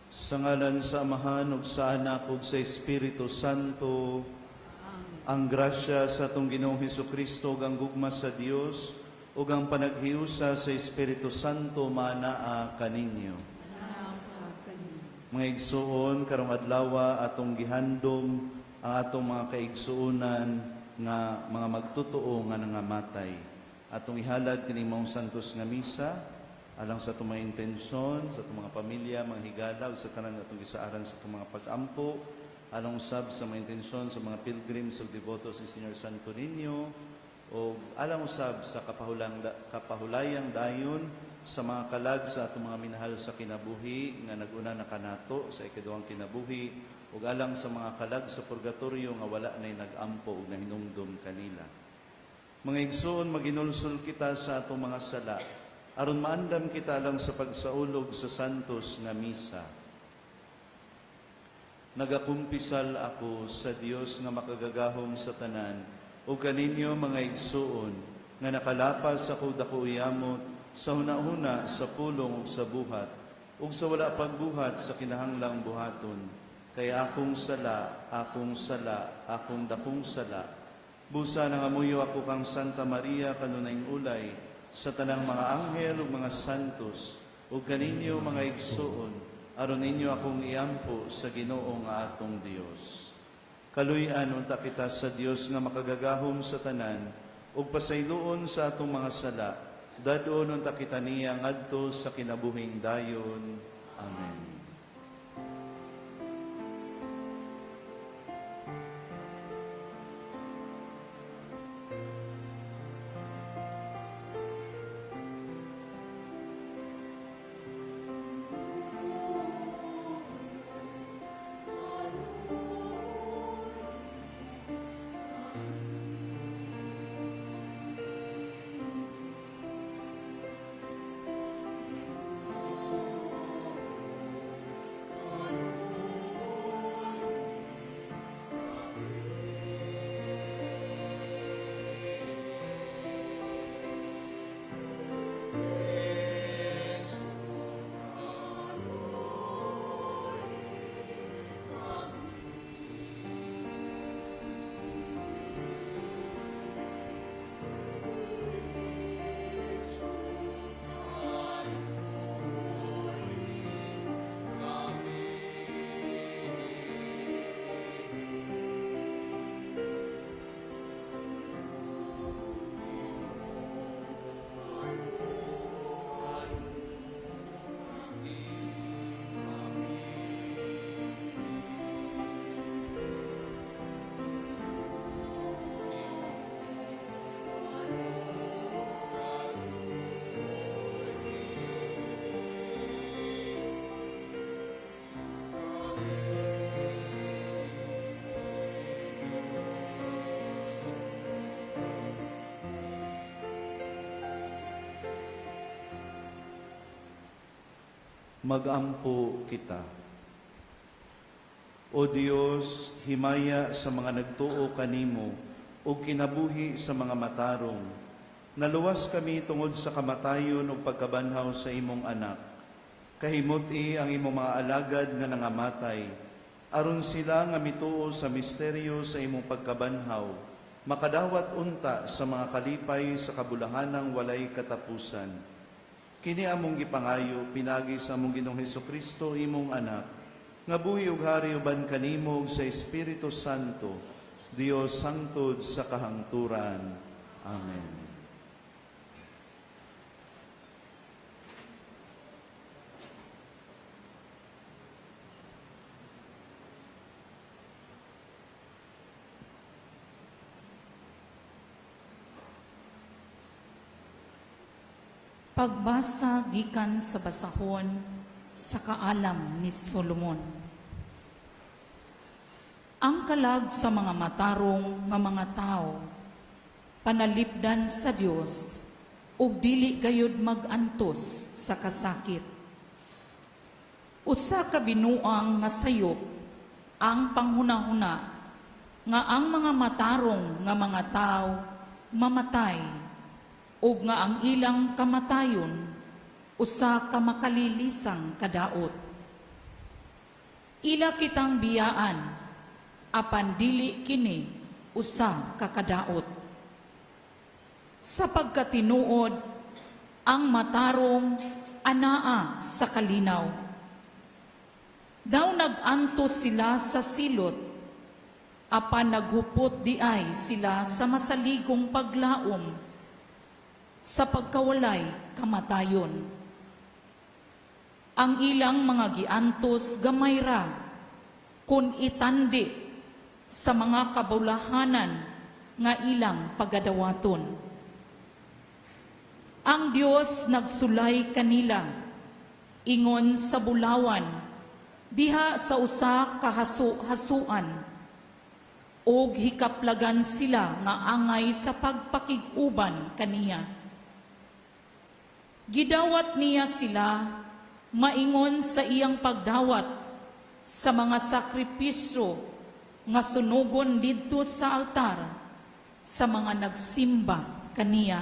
Sa ngalan sa Amahan ug sa Anak ug sa Espiritu Santo. Ang grasya sa atong Ginoong Hesukristo ug ang gugma sa Dios ug ang panaghiusa sa Espiritu Santo manaa kaninyo. Mga igsuon, karong adlaw atong gihandom ang atong mga kaigsuonan nga mga magtotoo nga nangamatay. Atong ihalad kining maong santos nga misa alang sa itong mga intensyon, sa itong mga pamilya, mga higala, o sa tanan atong isaaran sa itong mga pag-ampo, alang usab sa mga intensyon sa mga pilgrims o devotos ni Señor Santo Niño, o alang usab sa kapahulayang dayon sa mga kalag sa atong mga minahal sa kinabuhi, nga nag-una na kanato sa ikaduhang kinabuhi, o alang sa mga kalag sa purgatorio nga wala na'y nag-ampo o nahinumdum kanila. Mga igsoon, maginulsol kita sa atong mga sala, aron maandam kita lang sa pagsaulog sa santos nga misa. Nagakumpisal ako sa Dios nga makagagahom sa tanan, o kaninyo mga igsuon, nga nakalapas ako dako uyamot, sa hunahuna sa pulong ug sa buhat, ug sa wala pagbuhat sa kinahanglang buhaton. Kaya akong sala, akong dakong sala. Busa nangamuyo ako kang Santa Maria kanunayng ulay, sa tanang mga anghel ug mga santos, ug kaninyo mga igsuon, aron ninyo akong iampo sa Ginoo nga atong Dios. Kaluy-an unta kita sa Dios nga makagagahom sa tanan, ug pasayloon sa atong mga sala, dadon unta kita niya ngadto sa kinabuhing dayon. Amen. Magampo kita. O Dios, himaya sa mga nagtuo kanimo ug kinabuhi sa mga matarong. Naluwas kami tungod sa kamatayon ug pagkabanhaw sa imong anak. Kahimuti ang imong mga alagad nga nangamatay, aron sila nga mituo sa misteryo sa imong pagkabanhaw, makadawat unta sa mga kalipay sa kabulahanang walay katapusan. Kini among gipangayo pinagi sa among Ginoong Hesukristo imong anak, nga buhi ug hari uban kanimo sa Espiritu Santo, Dios hangtod sa kahangturan. Amen. Pagbasa gikan sa basahon sa kaalam ni Solomon. Ang kalag sa mga matarong nga mga tao, panalipdan sa Dios, ug dili gayud magantos sa kasakit. Usa ka binuang nga sayop ang panghunahuna nga ang mga matarong nga mga tao mamatay, ug nga ang ilang kamatayon usa ka makalilisang kadaot. Ila kitang biyaan, apan dili kini usa kakadaot. Sapagkat tinuod, ang matarong anaa sa kalinaw. Daw nag-antos sila sa silot, apan naghupot di ay sila sa masaligong paglaom, sa pagkawalay kamatayon. Ang ilang mga giantos gamay ra, kun itandi sa mga kabulahanan nga ilang pagadawaton. Ang Dios nagsulay kanila, ingon sa bulawan, diha sa usa ka hasuan, og hikaplagan sila nga angay sa pagpakiguban kaniya. Gidawat niya sila, maingon sa iyang pagdawat sa mga sakripisyo nga sunugon didto sa altar sa mga nagsimba kaniya.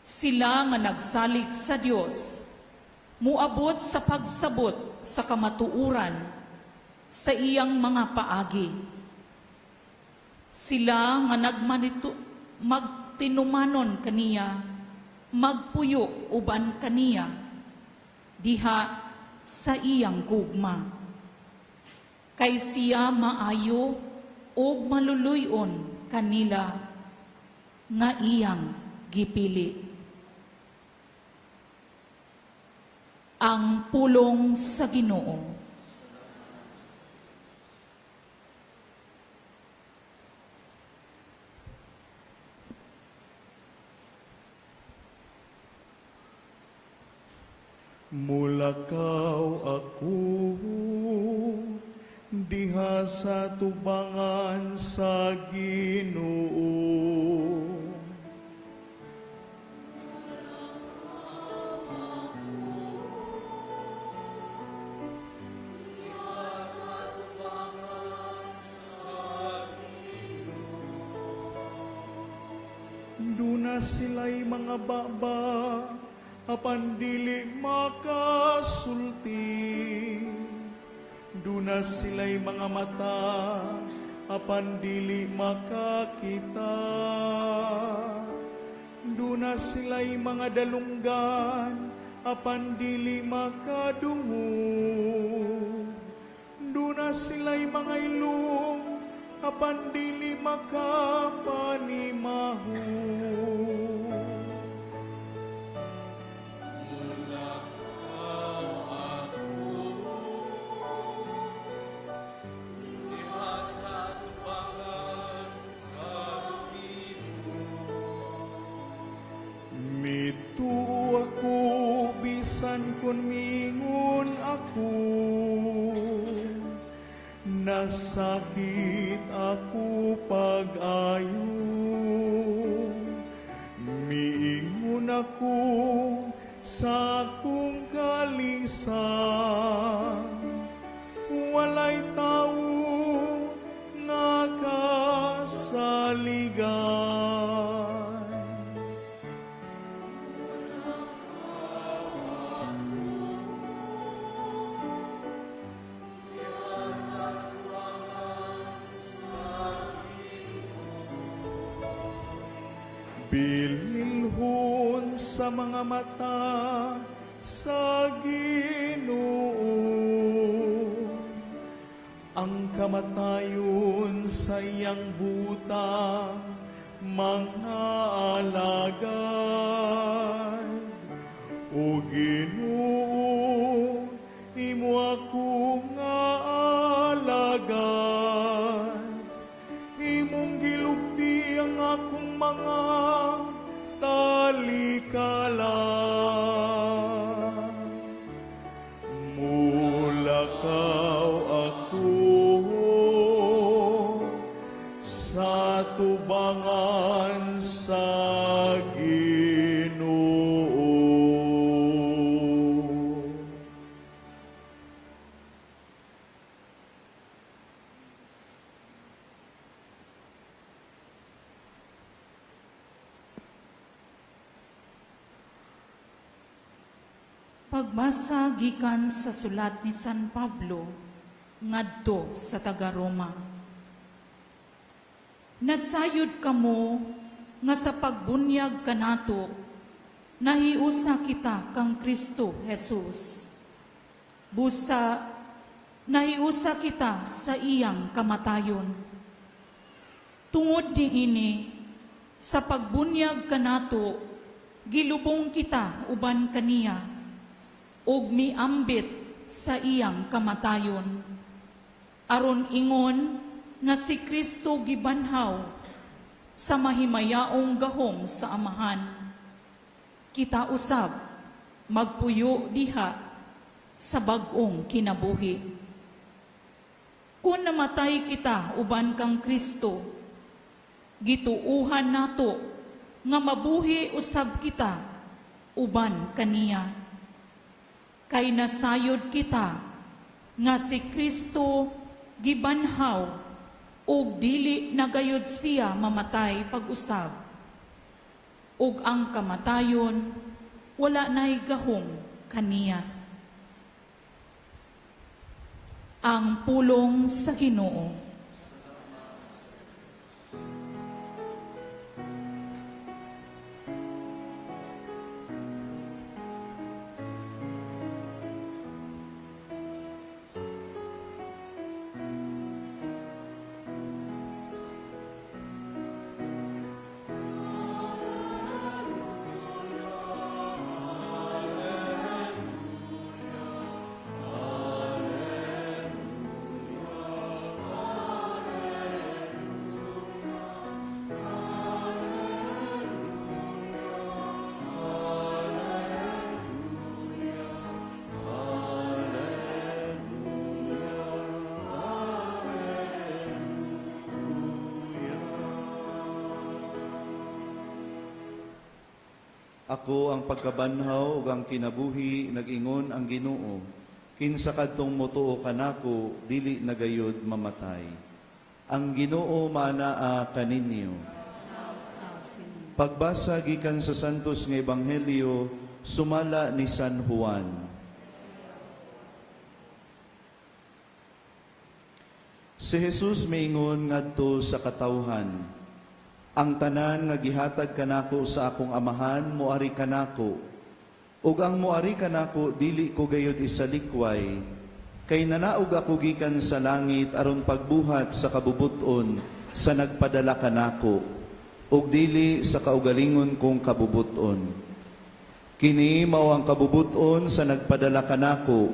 Sila nga nagsalig sa Dios, muabot sa pagsabot sa kamatuuran sa iyang mga paagi. Sila nga magtinumanon kaniya, magpuyo uban kaniya, diha sa iyang gugma. Kay siya maayo ug maluluyon kanila nga iyang gipili. Ang pulong sa Ginoo. Mulakaw ako diha sa tubangan sa Ginoo. Duna sila'y mga baba, apan dili makasulti. Duna sila'y mga mata, apan dili makakita. Duna sila'y mga dalunggan, apan dili makadungog. Duna sila'y mga ilong, apan dili makapanimahu. Mitu ako bisan kun mingon ako, nasakit ako pag-ayo. Miingon ako sa akong kalisan, walay tao nga kasaligan. Bililhon sa mga mata sa Ginoo, ang kamatayon sa iyang butang mga alagad. O Ginoo, imo ako nga alagad, imong gilugdi ang akong mga talikalan. Mulakaw ako sa tubangan sa Ginoo. Pagbasa gikan sa sulat ni San Pablo ngadto sa taga-Roma. Nasayod kamo nga sa pagbunyag kanato nahiusa kita kang Kristo Jesus. Busa nahiusa kita sa iyang kamatayon. Tungod niini sa pagbunyag kanato gilubong kita uban kaniya ug miambit sa iyang kamatayon. Aron ingon nga si Kristo gibanhaw sa mahimayaong gahom sa amahan. Kita usab magpuyo diha sa bag-ong kinabuhi. Kung namatay kita uban kang Kristo, gituuhan nato nga mabuhi usab kita uban kaniya. Kay nasayod kita nga si Kristo gibanhaw ug dili nagayod siya mamatay pag-usab. Ug ang kamatayon wala nay gahom kaniya. Ang pulong sa Ginoo. Ako ang pagkabanhaw ug ang kinabuhi, nag-ingon ang Ginoo. Kinsa kadtong motuo kanako, dili nagayod mamatay. Ang Ginoo manaa kaninyo. Pagbasa gikan sa Santos nga Ebanghelyo, sumala ni San Juan. Si Jesus miingon ngadto sa katawhan, ang tanan nga gihatag kanako sa akong amahan moari kanako, ug ang moari kanako dili ko gayud isalikway, kay nanaog ako gikan sa langit aron pagbuhat sa kabubuton sa nagpadala kanako, ug dili sa kaugalingon kong kabubuton. Kini mao ang kabubuton sa nagpadala kanako,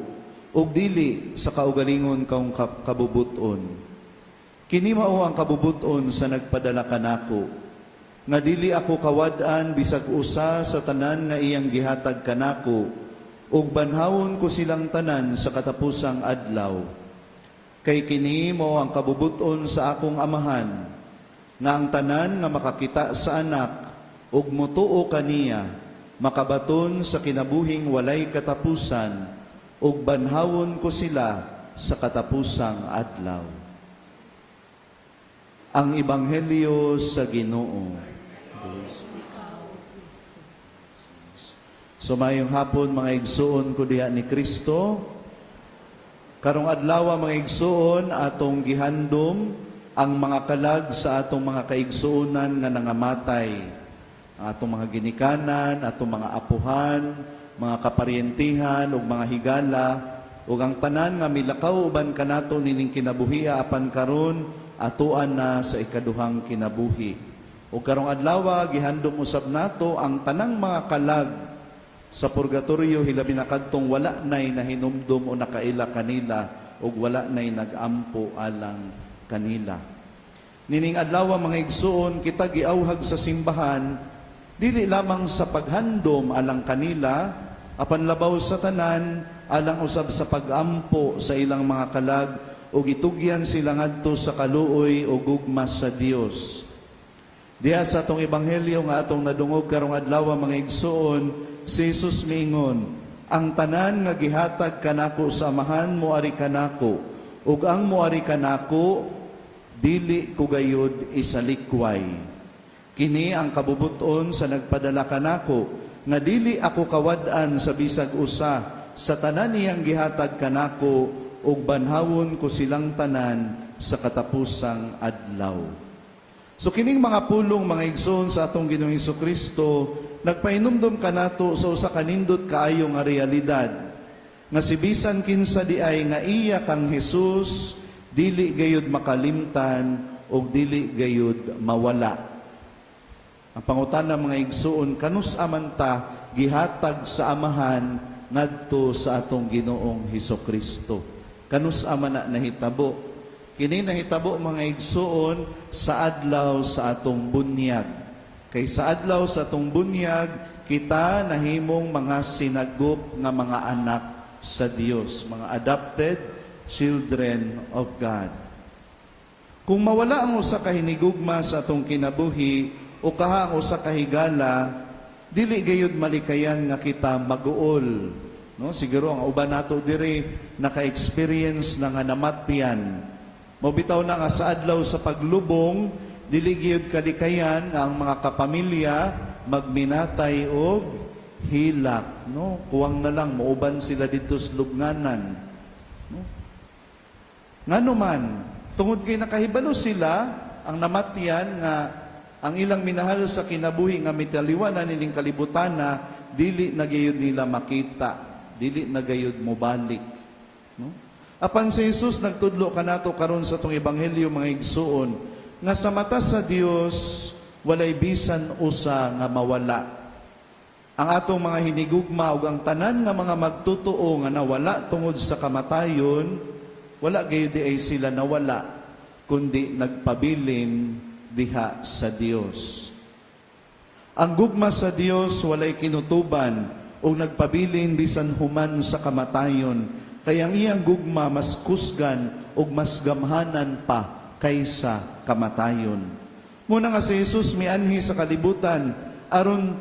ug dili sa kaugalingon kong kabubuton. Kini mao ang kabubuton sa nagpadala kanako, nga dili ako kawad-an bisag usa sa tanan nga iyang gihatag kanako, ug banhawon ko silang tanan sa katapusang adlaw. Kay kini mao ang kabubuton sa akong amahan, nga ang tanan nga makakita sa anak ug motuo kaniya, makabaton sa kinabuhing walay katapusan, ug banhawon ko sila sa katapusang adlaw. Ang Ebanghelyo sa Ginoo. Sumayong hapon mga igsoon ko diha ni Kristo. Karong adlaw mga igsoon atong gihandom ang mga kalag sa atong mga kaigsuonan nga nangamatay. Ang atong mga ginikanan, atong mga apuhan, mga kaparyentihan ug mga higala ug ang tanan nga milakaw uban kanato nining kinabuhi apan karon atuan na sa ikaduhang kinabuhi. O karong adlaw gihandom usab nato ang tanang mga kalag sa purgatorio hilabi na kadtong wala nay nahinumdum o nakaila kanila ug wala nay nagampo alang kanila. Nining adlaw mga igsoon kita giawhag sa simbahan dili lamang sa paghandom alang kanila apan labaw sa tanan alang usab sa pagampo sa ilang mga kalag o gitugyan sila ngadto sa kaluoy o gugma sa Dios. Diha sa atong ebanghelyo nga atong nadungog karong adlaw mga igsoon, si Jesus miingon, ang tanan nga gihatag kanako sa amahan moari kanako, ug ang moari kanako dili ko gayud isalikway. Kini ang kabubuton sa nagpadala kanako, nga dili ako kawad-an sa bisag usa sa tanan niyang gihatag kanako ug banhawon ko silang tanan sa katapusang adlaw. So kining mga pulong mga igsoon sa atong Ginoong Hesukristo nagpahinumdom kanato sa usa ka nindot kaayo nga realidad nga si bisan kinsa di ay nga iya kang Hesus dili gayud makalimtan ug dili gayud mawala. Ang pangutana mga igsoon, kanus amanta gihatag sa amahan ngadto sa atong Ginoong Hesukristo. Kanus aman na nahitabo. Kini nahitabo mga igsoon sa adlaw sa atong bunyag. Kay sa adlaw sa atong bunyag, kita nahimong mga sinagop nga mga anak sa Dios, mga adopted children of God. Kung mawala ang usa ka hinigugma sa atong kinabuhi, o kaha ang usa ka higala, dili gayud malikayan nga kita maguol. No? Siguro ang uban nato diri naka-experience na nga namatyan. Mobitaw na nga sa adlaw sa paglubong, dili gayud kalikayan nga ang mga kapamilya magminatay og hilak. No? Kuwang na lang, mauban sila dito sa lubnganan. No? Ngano man, tungod kay nakahibalo sila, ang namatyan nga ang ilang minahal sa kinabuhi nga mitaliwanan nining kalibutana, dili na gayud nila makita, dili na gayud mobalik. No? Apan si Jesus nagtudlo kanato karon sa tong ebanghelyo mga igsuon, nga sa mata sa Dios walay bisan usa nga mawala. Ang atong mga hinigugma ug ang tanan nga mga magtutuo nga nawala tungod sa kamatayon, wala gayud di ay sila nawala, kundi nagpabilin diha sa Dios. Ang gugma sa Dios walay kinutuban o nagpabilin bisan human sa kamatayon, kaya ang iyang gugma mas kusgan o mas gamhanan pa kaysa kamatayon. Muna nga si Jesus mianhi sa kalibutan aron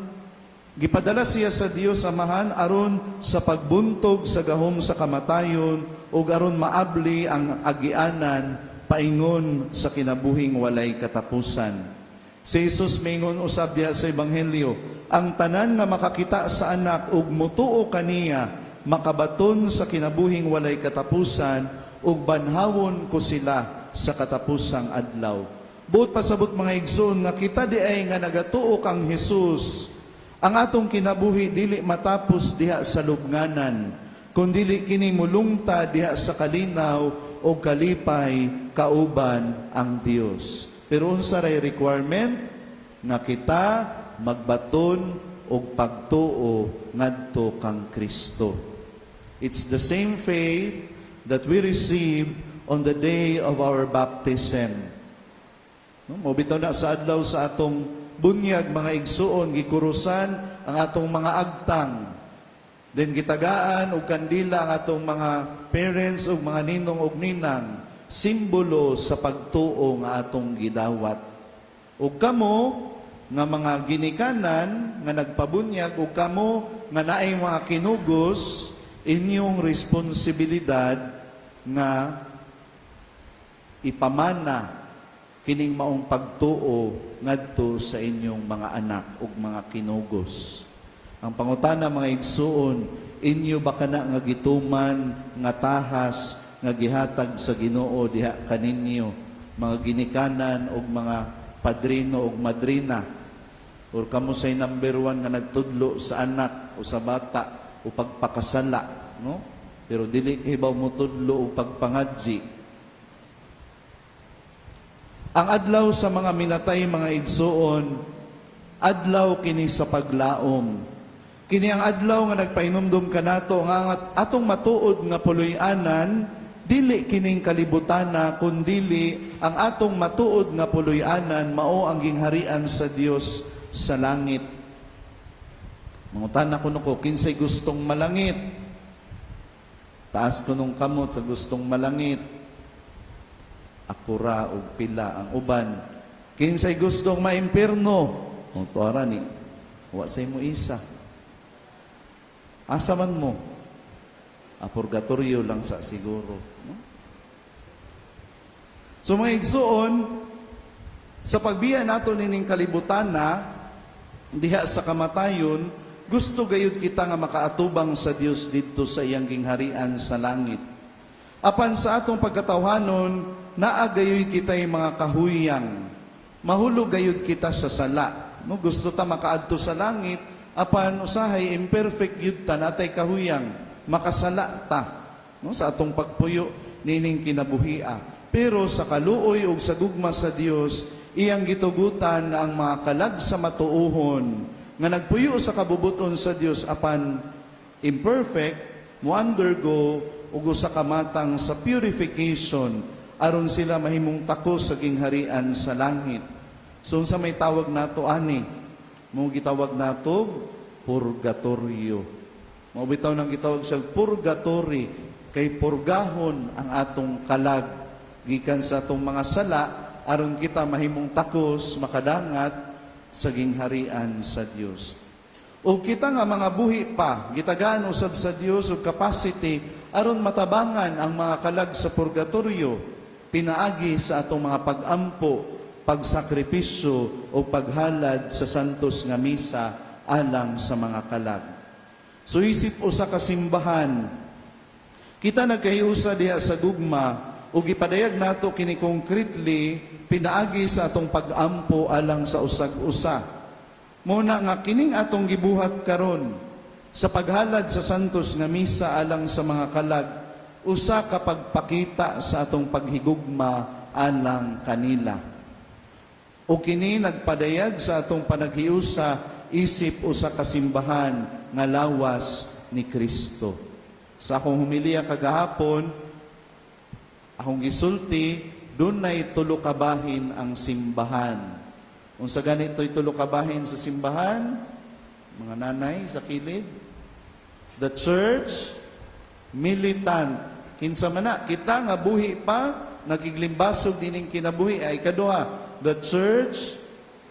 gipadala siya sa Dios Amahan aron sa pagbuntog sa gahom sa kamatayon o aron maabli ang agianan paingon sa kinabuhing walay katapusan. Si Jesus maingon usab diha sa ebanghelyo, ang tanan nga makakita sa anak ug mutuo kaniya makabaton sa kinabuhing walay katapusan ug banhawon ko sila sa katapusang adlaw. Buot pasabot mga igsoon nga kita di ay nga nagatuo kang Jesus, ang atong kinabuhi dili matapos diha sa lubnganan, kundi kini mulungta diha sa kalinaw o kalipay kauban ang Dios. Pero unsa ray requirement nga kita magbaton og pagtuo ngadto kang Kristo. It's the same faith that we received on the day of our baptism. No, mobitaw na sa adlaw sa atong bunyag mga igsuon gikurusan ang atong mga agtang. Then gitagaan og kandila ang atong mga parents ug mga ninong ug ninang, simbolo sa pagtuo nga atong gidawat. Ug kamo nga mga ginikanan nga nagpabunyag ug kamo nga naay mga kinugos, inyong responsibilidad nga ipamana kining maong pagtuo ngadto sa inyong mga anak ug mga kinugos. Ang pangutana mga igsuon, inyo ba kana nga gituman nga tahas nga gihatag sa Ginoo diha kaninyo, mga ginikanan ug mga padrino ug madrina, or kamo say number 1 nga nagtudlo sa anak o sa bata o pagpakasala, no? Pero dili hibaw mo tudlo o pagpangadji. Ang adlaw sa mga minatay mga igsuon, adlaw kini sa paglaom. Kini ang adlaw nga nagpahinumdom kanato nga atong matuod nga puloy-anan, dili kining kalibutana kundili ang atong matuod nga puloy-anan mao ang gingharian sa Dios sa langit. Mangutana ko nuko, kinsay gustong malangit? Taas ko nung kamot sa gustong malangit. Akura o pila ang uban. Kinsay gustong maimpirno? O tuara ni, wa say mo isa. Asa man mo? Purgatorio lang sa siguro. No? So mga igsuon, sa pagbiya nato nining kalibutan na, diha sa kamatayon, gusto gayud kita nga makaatubang sa Dios didto sa iyang gingharian sa langit. Apan sa atong pagkatawhanon, naagayoy kita'y mga kahuyang. Mahulog gayud kita sa sala. No, gusto ta makaadto sa langit, apan usahay imperfect yud ta natay kahuyang, makasala ta. No, sa atong pagpuyo nining kinabuhia. Pero sa kaluoy ug sa gugma sa Dios, iyang gitugutan nga ang mga kalag sa matuohon nga nagpuyo sa kabubuton sa Dios apan imperfect mo undergo ug usa ka matang sa purification aron sila mahimong tako sa gingharian sa langit. So unsa may tawag nato ani? Mo gitawag nato purgatorio. Mao bitaw nang gitawag siya purgatory kay purgahon ang atong kalag gikan sa atong mga sala aron kita mahimong takos makadangat sa gingharian sa Dios. O kita nga mga buhi pa, gitagaan usab sa Dios og capacity aron matabangan ang mga kalag sa purgatorio, pinaagi sa atong mga pag-ampo, pagsakripisyo o paghalad sa santos nga misa alang sa mga kalag. So isip usa ka simbahan, kita nagkahiusa diha sa gugma ug ipadayag nato kini concretely pinaagi sa atong pag-ampo alang sa usag-usa. Muna nga kining atong gibuhat karon sa paghalad sa santos nga misa alang sa mga kalag, usa ka pagpakita sa atong paghigugma alang kanila. O kini nagpadayag sa atong panaghiusa isip usa ka simbahan nga lawas ni Kristo. Sa akong humilya kagahapon, akong gisulti, doon na'y tulo kabahin ang simbahan. Kung sa ganito'y tulo kabahin sa simbahan, mga nanay sa kilid, the church, militant. Kinsa man na, kita nga buhi pa, nagiglimbasog dining kinabuhi ay kaduha. The church,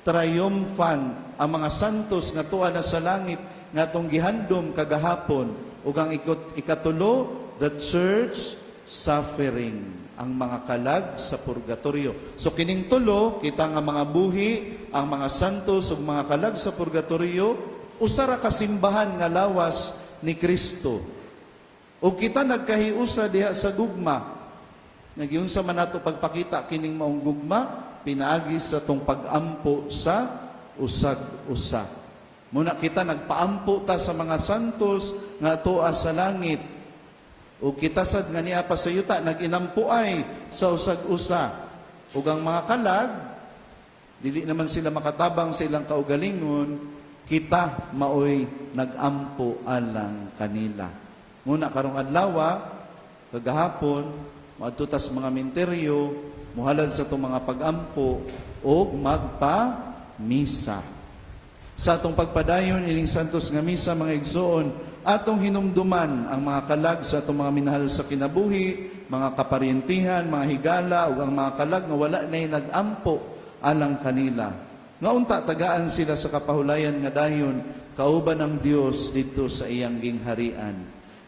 triumphant. Ang mga santos nga tuwa na sa langit, nga tong gihandom kagahapon. Ug ang ikatulo, the church, suffering. Ang mga kalag sa purgatorio. So kining tulo, kita nga mga buhi, ang mga santos ug mga kalag sa purgatorio, usara ka simbahan nga lawas ni Kristo. O kita nagkahiusa diha sa gugma. Nagiunsa man nato pagpakita kining maong gugma, pinaagi sa tong pag-ampo sa usag-usa. Muna kita nagpaampo ta sa mga santos nga tuwa sa langit. O kita sad nga niya pa sa yuta, nag-inampuay sa usag-usa. O ang mga kalag, dili naman sila makatabang sa ilang kaugalingon, kita maoy nag-ampo alang kanila. Muna karong adlaw, kagahapon, maadtutas mga menteryo, muhalad sa itong mga pag-ampo, o magpa-misa. Sa atong pagpadayon, ining santos nga misa, mga igsoon, atong hinumduman ang mga kalag sa atong mga minahal sa kinabuhi, mga kaparyentihan, mga higala, o ang mga kalag nga wala na'y nag-ampo alang kanila. Nga unta, tagaan sila sa kapahulayan nga dayon, kauban ng Dios dito sa iyang gingharian.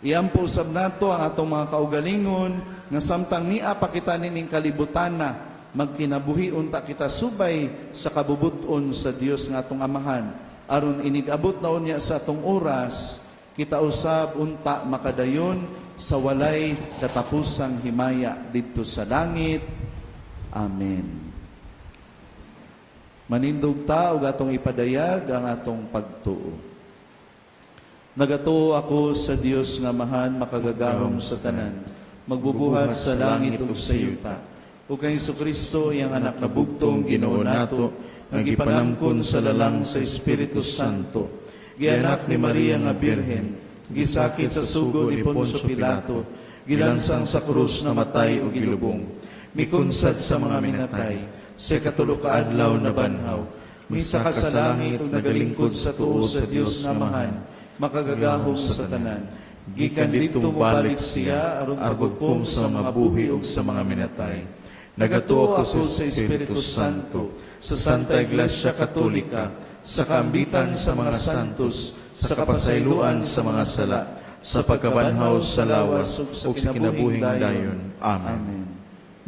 Iampo usab nato ang atong mga kaugalingon, nga samtang niya pa kita nining kalibutana, magkinabuhi unta kita subay sa kabubuton sa Dios nga atong amahan. Aron inigabot na unya sa atong oras, kita usab unta makadayon sa walay katapusang himaya dito sa langit. Amen. Manindog ta ug atong ipadayag ang atong pagtuo. Nagatuo ako sa Dios nga amahan makagagahom sa tanan, magbubuhat sa langit ug sa yuta. O kay Jesucristo, iyang anak na bugtong Ginoo nato, nagipanamkon sa lalang sa Espiritu Santo, gianak ni Maria nga Birhen, gisakit sa sugo ni Poncio Pilato, gilansang sa krus na matay o gilubong, mikunsad sa mga minatay, sa katulo ka adlaw na banhaw, misaka sa langit ug nagalingkod sa tuo sa Dios nga amahan, makagagahom sa tanan. Gikan dito mubalik siya aron paghukom sa mga buhi ug sa mga minatay. Nagatuo ako sa Espiritu Santo, sa Santa Iglesia Katolika, sa kaambitan sa mga santos, sa kapasayloan sa mga sala, sa pagkabanhaw sa lawas ug sa kinabuhing dayon. Amen.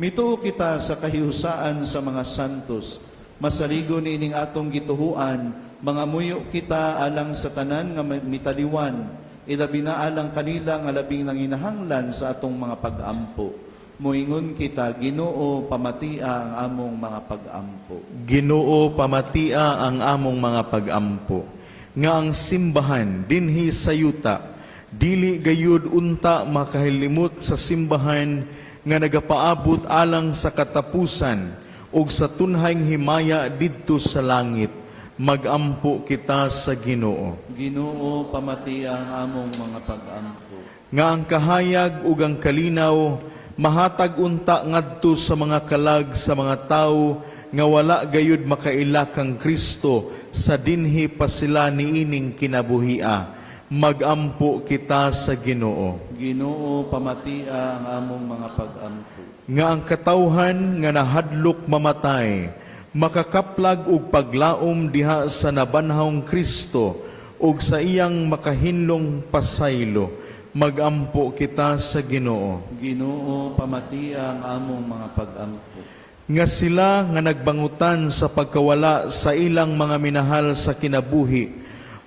Mituo kita sa kahiusaan sa mga santos, masaligo ni ining atong gituhuan, Mga muyo kita alang sa tanan nga mitaliwan, ilabi na alang kanila nga labing nanginahanglan sa atong mga pag-ampo. Muingon kita, Ginoo, pamatia ang among mga pag-ampo. Ginoo, pamatia ang among mga pag-ampo. Nga ang simbahan dinhi sa yuta, dili gayud unta makahilimot sa simbahan nga nagapaabot alang sa katapusan ug sa tunhayng himaya didto sa langit. Magampo kita sa Ginoo. Ginoo, pamatia ang among mga pag-ampo. Nga ang kahayag ug ang kalinaw mahatag unta ngadto sa mga kalag sa mga tawo nga wala gayud makaila kang Kristo sa dinhi pa sila niining kinabuhia. Magampo kita sa Ginoo. Ginoo, pamatia ang among mga pag-ampo. Nga ang katawhan nga nahadlok mamatay makakaplag og paglaom diha sa nabanhawng Kristo ug sa iyang makahinlong pasaylo. Magampo kita sa Ginoo. Ginoo, pamatia ang among mga pag-ampo. Nga sila nga nagbangutan sa pagkawala sa ilang mga minahal sa kinabuhi,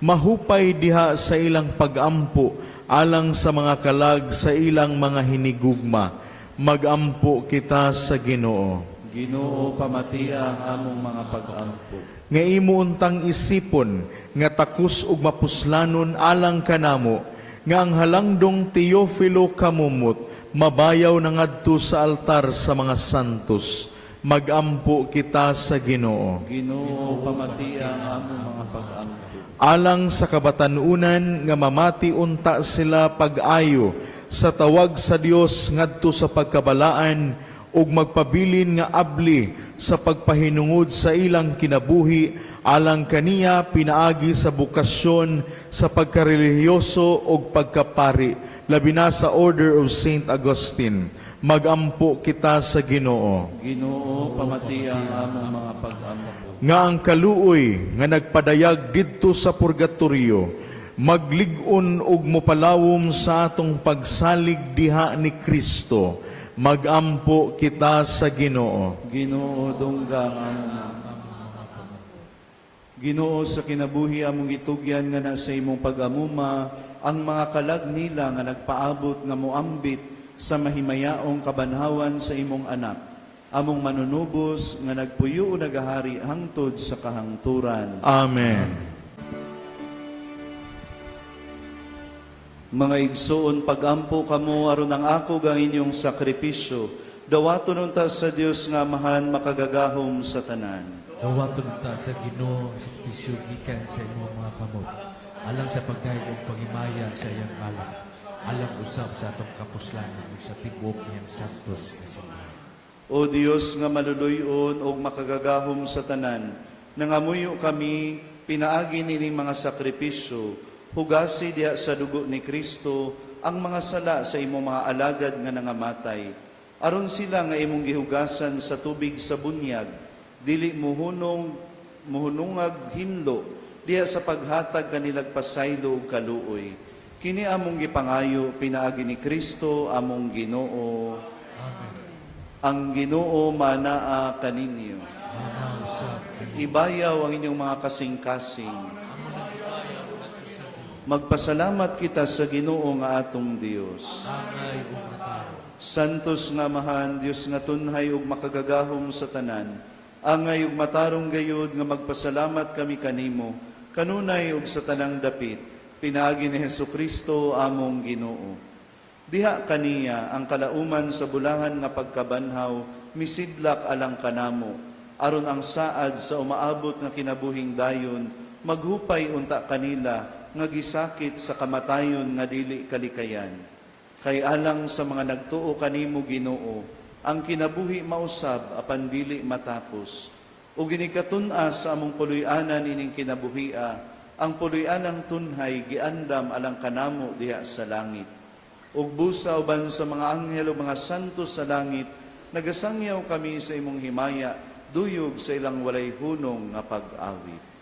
mahupay diha sa ilang pag-ampo alang sa mga kalag sa ilang mga hinigugma. Magampo kita sa Ginoo. Ginoo, pamatia ang among mga pag-ampo. Nga imo untang isipon nga takus ug mapuslanon alang kanamo, nga ang halangdong Teofilo kamumot mabayaw na ngadto sa altar sa mga santos. Magampo kita sa Ginoo. Ginoo, pamatia ang among mga pag-ampo. Alang sa kabatanunan nga mamati unta sila pag-ayo sa tawag sa Dios ngadto sa pagkabalaan ug magpabilin nga abli sa pagpahinungod sa ilang kinabuhi alang kaniya pinaagi sa bukasyon sa pagkarelihiyoso ug pagkapari labi na sa Order of Saint Augustine. Magampo kita sa Ginoo. Ginoo, pamatia ang among mga pag-ampo. Nga ang kaluoy nga nagpadayag didto sa purgatorio maglig-on ug mopalawom sa atong pagsalig diha ni Kristo. Magampo kita sa Ginoo. Ginoo, dungga ang among Ginoo, sa kinabuhi among gitugyan nga na sa imong pag-amuma, ang mga kalag nila nga nagpaabot nga moambit sa mahimayaong kabanhawan sa imong anak. Among manunubos nga nagpuyo o nagahari hangtod sa kahangturan. Amen. Mga igsoon, pag-ampo kamo aron ang ako ang inyong sakripisyo. Dawaton unta sa Dios nga amahan makagagahom sa tanan. Dawaton ta sa Ginoo sa pisyo gikan sa imong mga kamot. Alang sa pagdayeg ug pangimaya sa iyang alak. Alang usab sa atong kapuslanan ug sa tibok niyang santos nga simbahan. O Dios nga maluluyon o makagagahom sa tanan, nangamuyo kami, pinaagi nining mga sakripisyo, hugasi diha sa dugo ni Kristo, ang mga sala sa imong mga alagad nga nangamatay. Aron sila nga imong gihugasan sa tubig sa bunyag, dili muhunungag hinlo, diha sa paghatag kanilag pasaylo ug kaluoy. Kini among gipangayo, pinaagi ni Kristo, among Ginoo. Ang Ginoo manaa kaninyo. Ibayaw ang inyong mga kasing-kasing. Magpasalamat kita sa Ginoo nga atong Dios. Santos nga mahan, Dios nga tunhay ug makagagahom sa tanan. Angay ug matarong gayud nga magpasalamat kami kanimo, kanunay ug sa tanang dapit, pinaagi ni Hesukristo among Ginoo. Diha kaniya ang kalauman sa bulahan nga pagkabanhaw, misidlak alang kanamo, aron ang saad sa umaabot nga kinabuhing dayon, maghupay unta kanila, nga gisakit sa kamatayon nga dili kalikayan. Kay alang sa mga nagtuo kanimo Ginoo, ang kinabuhi mausab apan dili matapos. Ug ginikatun-a sa among puloy-anan ining kinabuhia, ang puloy-anang tunhay giandam alang kanamo diha sa langit. Ug busa uban sa mga anghel o mga santo sa langit, nagasangyaw kami sa imong himaya, duyog sa ilang walay hunong nga pag-awit.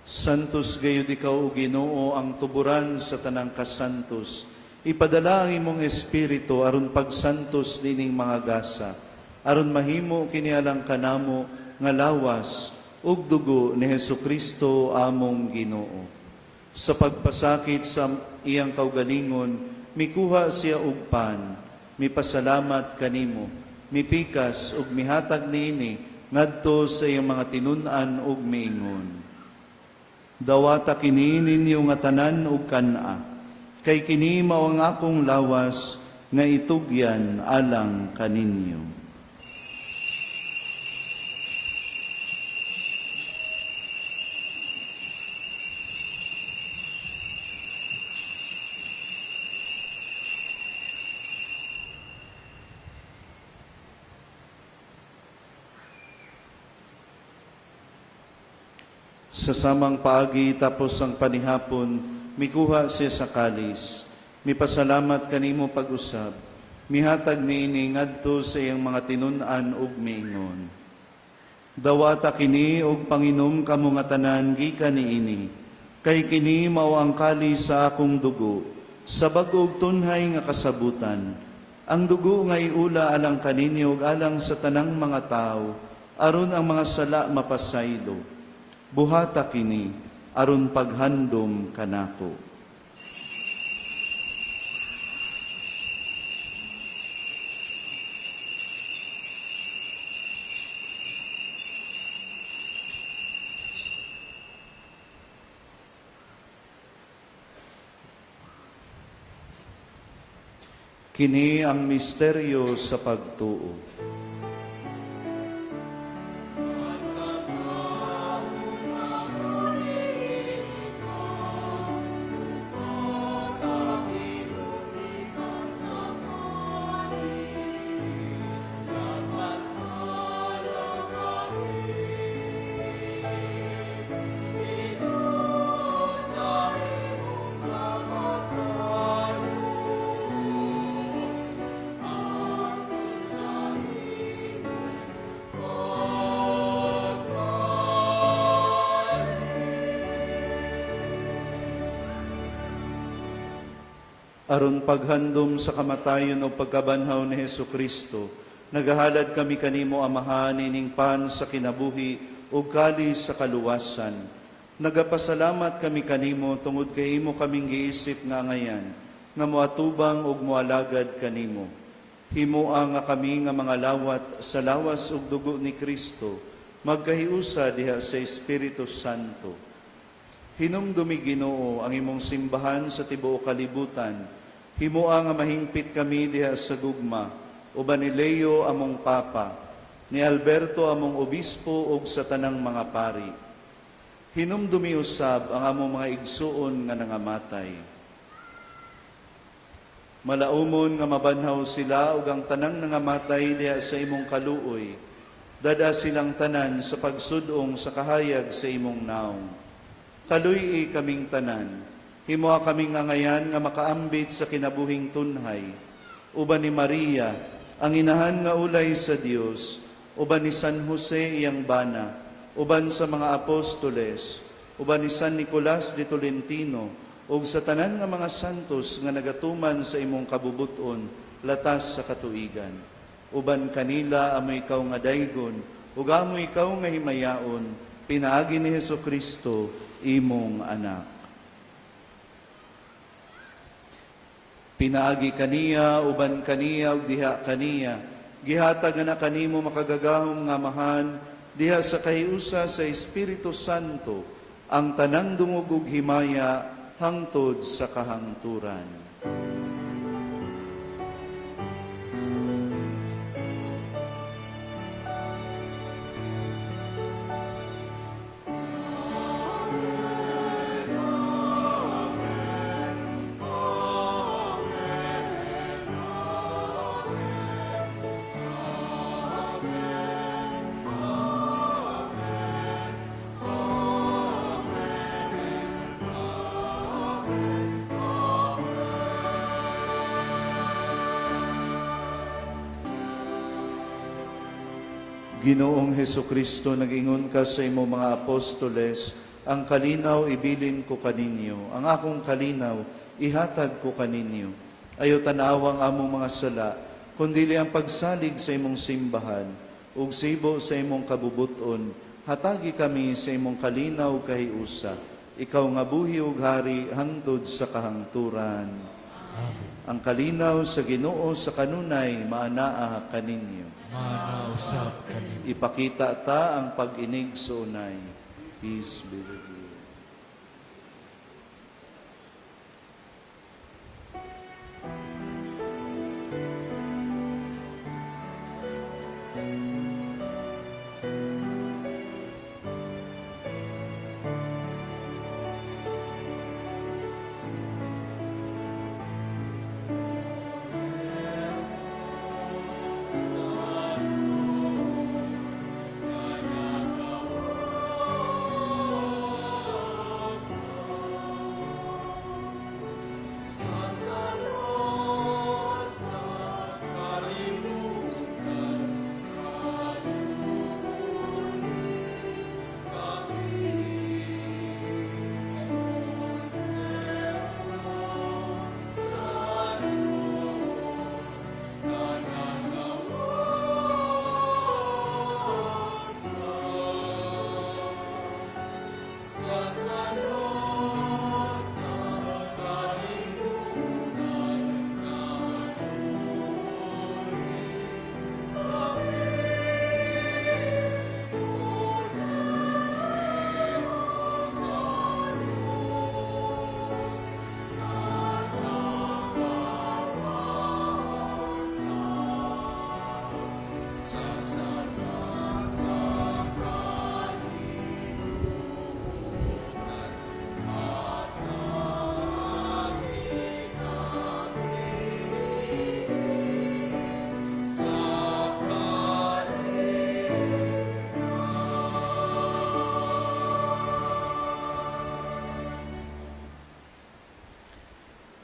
Santos gayud ikaw o Ginoo ang tuburan sa tanang kasantos. Ipadala ang imong espiritu aron pagsantos dining mga gasa, aron mahimo kinialang kanamo nga lawas ug dugo ni Hesukristo among Ginoo. Sa pagpasakit sa iyang kaugalingon, mikuha siya og pan, mipasalamat kanimo, mipikas ug mihatag niini ngadto sa iyang mga tinun-an ug miingon. Dawata kini ninyo nga tanan ug kana, kay kini mao ang akong lawas nga itugyan alang kaninyo. Sa samang paagi tapos ang panihapon, mikuha siya sa kalis. Mipasalamat kanimo pag-usab. Mihatag niini ngadto sa iyang mga tinun-an ug miingon. Dawata kini og panginom kamo nga tanan gikan niini. Kay kini mao ang kalis sa akong dugo, sa bag-og tunhay nga kasabutan. Ang dugo nga iula alang kaninyo ug alang sa tanang mga tao, aron ang mga sala mapasaylo. Buhata kini aron paghandom kanako. Kini ang misteryo sa pagtuo. Aron paghandom sa kamatayon o pagkabanhaw ni Hesukristo, nagahalad kami kanimo Amahan ining pan sa kinabuhi o kalis sa kaluwasan. Nagapasalamat kami kanimo tungod kay imo kaming giisip nga ngayan, nga moatubang og moalagad kanimo. Himoa nga kami nga mga lawat sa lawas ug dugo ni Kristo, magkahiusa diha sa Espiritu Santo. Hinumdumi Ginoo ang imong simbahan sa tibuok kalibutan. Himoa nga mahingpit kami diha sa gugma, uban ni Leo among Papa, ni Alberto among Obispo ug sa tanang mga pari. Hinumdumi usab ang among mga igsuon nga nangamatay. Malaumon nga mabanhaw sila ug ang tanang nangamatay diha sa imong kaluoy. Dada silang tanan sa pagsudong sa kahayag sa imong naong. Kaluy kaming tanan. Himoa kaming ngayan nga makaambit sa kinabuhing tunhay. Uban ni Maria, ang inahan nga ulay sa Dios, uban ni San Jose iyang bana, uban sa mga apostoles, uban ni San Nicolas de Tolentino, ug sa tanan nga mga santos nga nagatuman sa imong kabubuton latas sa katuigan. Uban kanila amo ikaw nga daygon, ug amo ikaw nga himayaon, pinaagi ni Hesukristo imong anak. Pinaagi kaniya, uban kaniya, ug diha kaniya. Gihatag na kanimo makagagahom nga Amahan, diha sa kahiusa sa Espiritu Santo, ang tanang dungog ug himaya, hangtod sa kahangturan. Ginoong Hesukristo, nag-ingon ka sa imo mga apostoles, ang kalinaw ibilin ko kaninyo, ang akong kalinaw ihatag ko kaninyo. Ayaw tanawang among mga sala, kundili ang pagsalig sa imong simbahan, ug sibo sa imong kabubuton, hatagi kami sa imong kalinaw kahiusa. Ikaw nga buhi ug hari hangtod sa kahangturan. Amen. Ang kalinaw sa Ginoo sa kanunay maanaa kaninyo. Manausap kanimo. Ipakita ta ang pag-inig sa unay. Peace be with you.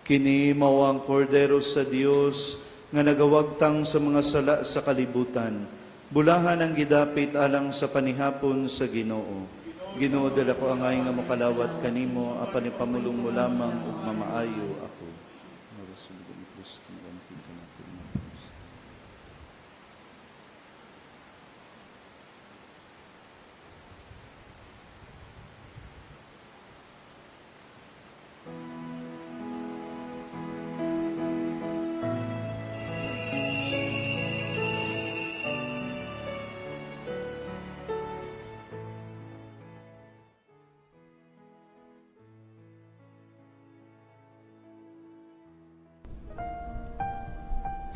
Kini mao ang kordero sa Dios nga nagawagtang sa mga sala sa kalibutan. Bulahan ang gidapit alang sa panihapon sa Ginoo. Ginoo dala ko angay nga mokalawat kanimo apan ipamulong mo lamang ug mamaayo ako. Marasulog ni Kristo ang kita natin.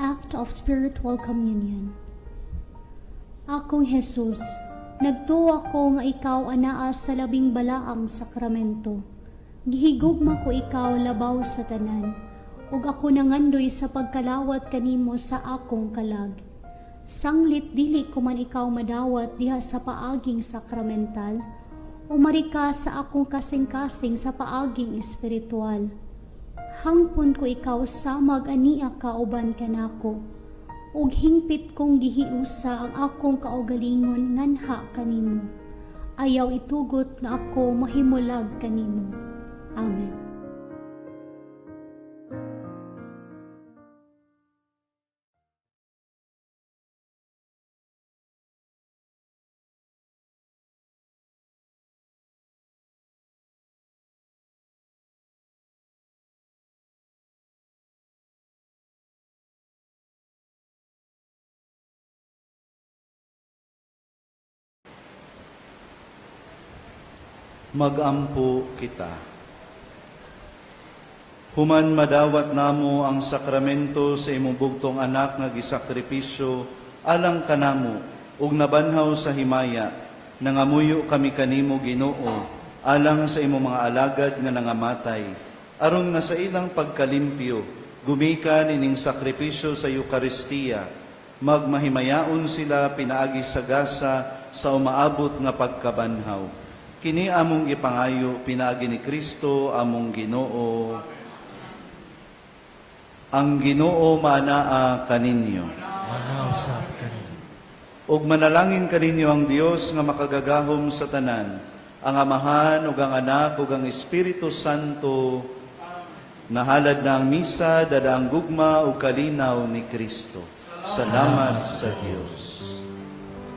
Act of Spiritual Communion. Akong Jesus, nagtuwa ko nga ikaw anaa sa labing balaang sakramento. Gihigugma ko ikaw labaw sa tanan, ug ako nangandoy sa pagkalawat kanimo sa akong kalag. Sanglit dili ko man ikaw madawat diha sa paaging sakramental, o marika sa akong kasing-kasing sa paaging espiritual. Hangpon ko ikaw samag ania kauban kanako, ug hingpit kong gihiusa ang akong kaugalingon nganha kanimo. Ayaw itugot nga ako mahimulag kanimo. Amen. Magampo kita. Human madawat namo ang sakramento sa imong bugtong anak nga gisakripisyo alang kanamo ug nabanhaw sa himaya, nangamuyo kami kanimo Ginoo alang sa imong mga alagad nga nangamatay, aron nga sa ilang pagkalimpyo gumikan ining sakripisyo sa Eukaristiya, magmahimayaon sila pinaagi sa gasa sa umaabot nga pagkabanhaw. Kini among gipangayo pinaagi ni Kristo among Ginoo. Ang Ginoo manaa kaninyo. Manausap kanimo. Ug manalangin kaninyo ang Dios nga makagagahom sa tanan, ang Amahan ug ang Anak ug ang Espiritu Santo. Nahalad na ang misa, dadaang gugma ug kalinaw ni Kristo. Salamat sa Dios.